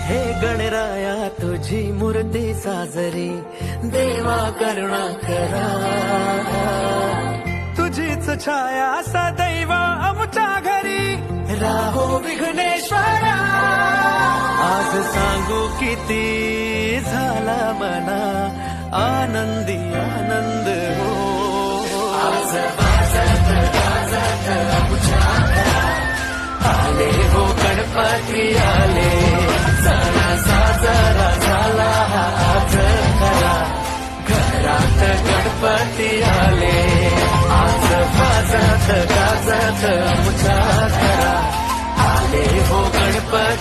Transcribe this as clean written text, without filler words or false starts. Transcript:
हे गणराया तुझी मूर्ती साजरी, देवा करुणा करा. तुझीच छाया सदैव आमच्या घरी, राहो विघ्नेश्वरा. आज सांगू किती झाला मना आनंदी आनंद हो. आज वाजत गाजत आमच्या घरात आले हो गणपती आले. सणा साजरा झाला हा आज खरा, घरात गणपती आले. आज वाजत गाजत आमच्या घरात आले हो गणपती.